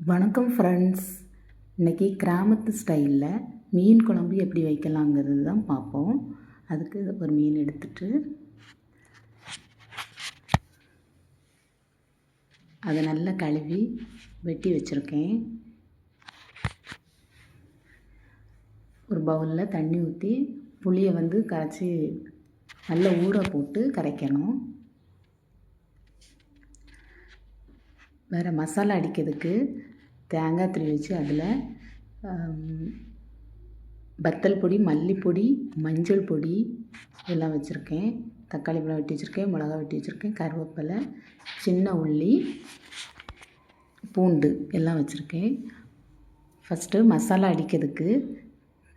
வணக்கம் ஃப்ரெண்ட்ஸ். இன்றைக்கி கிராமத்து ஸ்டைலில் மீன் குழம்பு எப்படி வைக்கலாங்கிறது தான் பார்ப்போம். அதுக்கு ஒரு மீன் எடுத்துட்டு அதை நல்லா கழுவி வெட்டி வச்சுருக்கேன். ஒரு பவுலில் தண்ணி ஊற்றி புளியை கரைச்சி நல்லா ஊற போட்டு கரைக்கணும். வேறு மசாலா அடிக்கிறதுக்கு தேங்காய் துருவி வச்சு அதில் வத்தல் பொடி, மல்லிப்பொடி, மஞ்சள் பொடி எல்லாம் வச்சுருக்கேன். தக்காளி பழம் வெட்டி வச்சுருக்கேன், மிளகா வெட்டி வச்சுருக்கேன், கருவேப்பிலை, சின்ன உள்ளி, பூண்டு எல்லாம் வச்சுருக்கேன். ஃபஸ்ட்டு மசாலா அடிக்கிறதுக்கு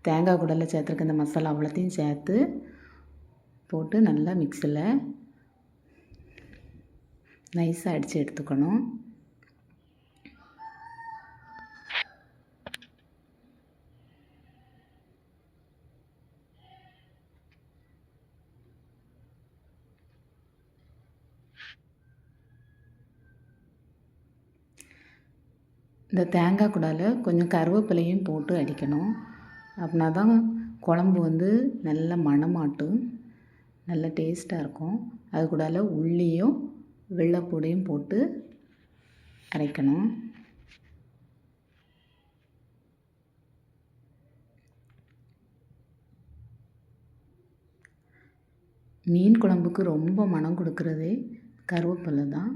தேங்காய் குடலில் சேர்த்துருக்க இந்த மசாலா அவ்வளோத்தையும் சேர்த்து போட்டு நல்லா மிக்சியில் நைஸாக அடித்து எடுத்துக்கணும். இந்த தேங்காய் குடாவில் கொஞ்சம் கருவேப்பிலையும் போட்டு அடிக்கணும். அப்படின்னா தான் குழம்பு நல்ல மணமாட்டும் நல்ல டேஸ்ட்டாக இருக்கும். அது கூடால உள்ளியும் வெள்ளைப்பூடையும் போட்டு அரைக்கணும். மீன் குழம்புக்கு ரொம்ப மணம் கொடுக்குறதே கருவேப்பிலை தான்.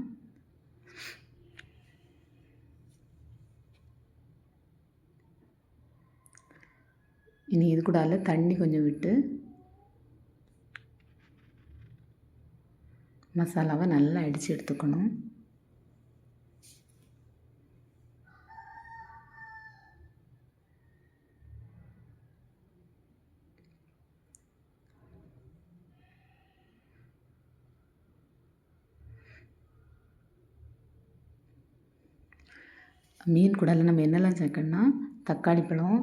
இனி இது கூடால தண்ணி கொஞ்சம் விட்டு மசாலாவை நல்லா அடித்து எடுத்துக்கணும். மீன் கூடால நம்ம என்னெல்லாம் சேர்க்கணும்னா தக்காளி பழம்,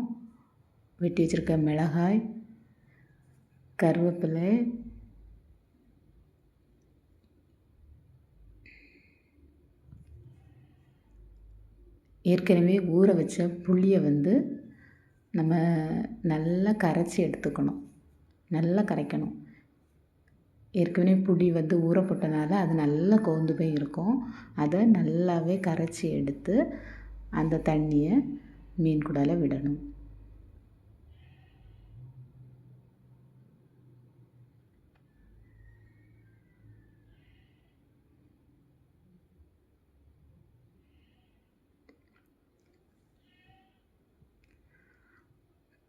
வெட்டி வச்சுருக்க மிளகாய், கருவேப்பிலை, ஏற்கனவே ஊற வச்ச புளியை நம்ம நல்லா கரைச்சி எடுத்துக்கணும். நல்லா கரைக்கணும். ஏற்கனவே புளி ஊற போட்டனால அது நல்லா கொழுந்து போய் இருக்கும். அதை நல்லாவே கரைச்சி எடுத்து அந்த தண்ணியை மீன் கூடால விடணும்.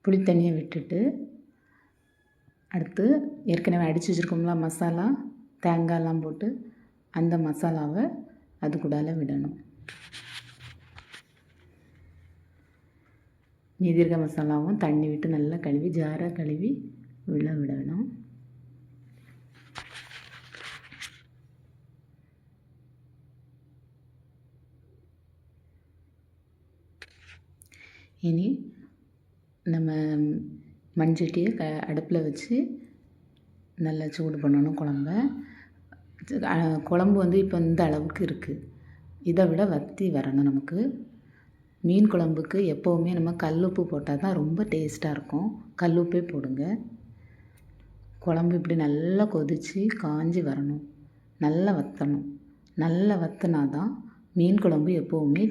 புளி தண்ணியை விட்டுட்டு அடுத்து ஏற்கனவே அடித்து வச்சுருக்கோம்ல மசாலா, தேங்காயெல்லாம் போட்டு அந்த மசாலாவை அது கூடால விடணும். மீதி இருக்க மசாலாவும் தண்ணி விட்டு நல்லா கழுவி ஜாராக கழுவி விடணும். இனி நம்ம மண்சட்டியை அடுப்பில் வச்சு நல்லா சூடு பண்ணணும் குழம்ப. குழம்பு இப்போ இந்த அளவுக்கு இருக்குது. இதை விட வற்றி வரணும் நமக்கு. மீன் குழம்புக்கு எப்போவுமே நம்ம கல்லுப்பு போட்டால் தான் ரொம்ப டேஸ்ட்டாக இருக்கும். கல்லுப்பே போடுங்க. குழம்பு இப்படி நல்லா கொதித்து காஞ்சி வரணும். நல்லா வற்றணும். நல்லா வற்றினா தான் மீன் குழம்பு எப்போவுமே